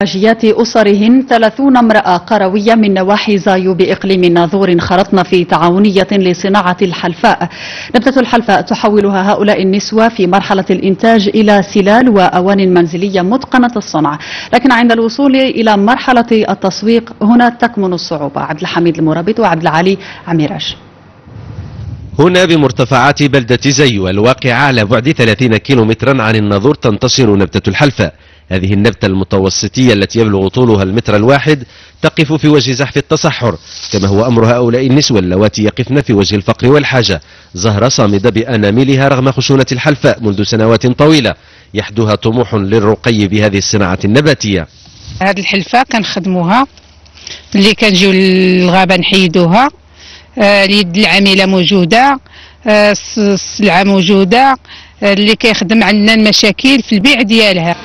جيات أسرهن 30 امرأة قروية من نواحي زايو بإقليم ناظور خرطن في تعاونية لصناعة الحلفاء. نبتة الحلفاء تحولها هؤلاء النسوة في مرحلة الإنتاج إلى سلال وأواني منزلية متقنة الصنع، لكن عند الوصول إلى مرحلة التسويق هنا تكمن الصعوبة. عبد الحميد المرابط وعبد العالي عميراش. هنا بمرتفعات بلدة زايو الواقعة على بعد 30 كيلومترا عن الناظور تنتشر نبتة الحلفاء. هذه النبتة المتوسطية التي يبلغ طولها المتر الواحد تقف في وجه زحف التصحر، كما هو أمر هؤلاء النسوة اللواتي يقفن في وجه الفقر والحاجة. زهرة صامدة بأناملها رغم خشونة الحلفاء منذ سنوات طويلة، يحدوها طموح للرقي بهذه الصناعة النباتية. هذه الحلفاء كنخدموها، اللي كنجيو للغابة نحيدوها، اليد العاملة موجودة، السلعة موجودة، اللي كيخدم عندنا المشاكل في البيع ديالها.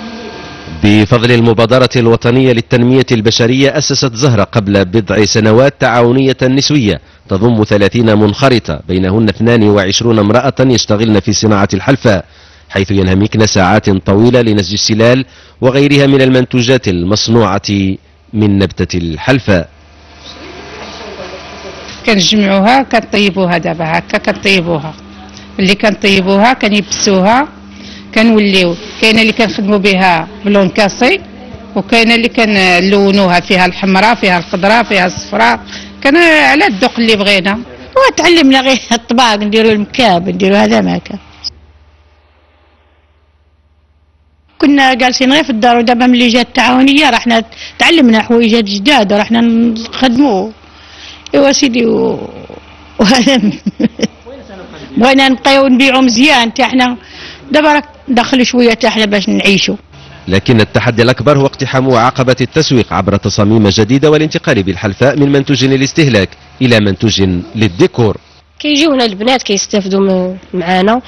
بفضل المبادرة الوطنية للتنمية البشرية أسست زهرة قبل بضع سنوات تعاونية نسوية تضم 30 منخرطة، بينهن 22 امرأة يشتغلن في صناعة الحلفاء، حيث ينهمكن ساعات طويلة لنسج السلال وغيرها من المنتوجات المصنوعة من نبتة الحلفاء. كنجمعوها كنطيبوها، دابا هكا كنطيبوها، اللي كنطيبوها كنيبسوها كنوليو. كاينه اللي كنخدموا بها بلون كاسي، وكاينه اللي كنلونوها فيها الحمراء فيها الخضراء فيها الصفراء، كان على الذوق اللي بغينا. وتعلمنا غير الطباق، نديروا المكاب، نديروا هذا ما كان. كنا جالسين غير في الدار، ودابا ملي جات التعاونيه رحنا تعلمنا حويجات جداد ورحنا نخدموا. ايوا سيدي وهذا بغينا نبقاو نبيعوا مزيان حتى حنا دابا راك ندخلوا شويه حتى حنا باش نعيشوا. لكن التحدي الأكبر هو اقتحام عقبة التسويق عبر تصاميم جديدة والانتقال بالحلفاء من منتوج للاستهلاك إلى منتوج للديكور. كيجيونا البنات كيستافدوا معانا،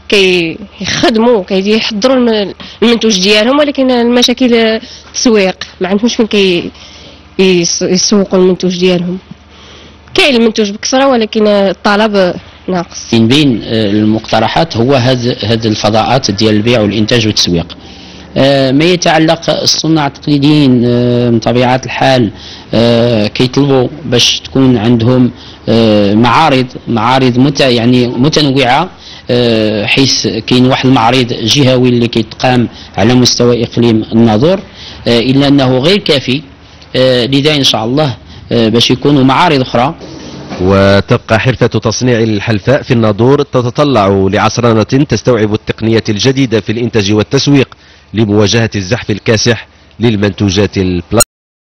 كيخدموا كيحضروا المنتوج ديالهم، ولكن المشاكل التسويق ما عندهمش فين يسوقوا المنتوج ديالهم. كاين المنتوج بكثره ولكن الطلب ناقص. من بين المقترحات هو هذه الفضاءات ديال البيع والانتاج والتسويق. ما يتعلق الصناع التقليديين من طبيعه الحال كيطلبوا باش تكون عندهم معارض متنوعه، حيث كاين واحد المعرض جهوي اللي كيتقام على مستوى اقليم الناظور، الا انه غير كافي، لذا ان شاء الله باش يكونوا معارض اخرى. وتبقى حرفة تصنيع الحلفاء في الناظور تتطلع لعصرنة تستوعب التقنية الجديدة في الإنتاج والتسويق لمواجهة الزحف الكاسح للمنتوجات البلاستيكية.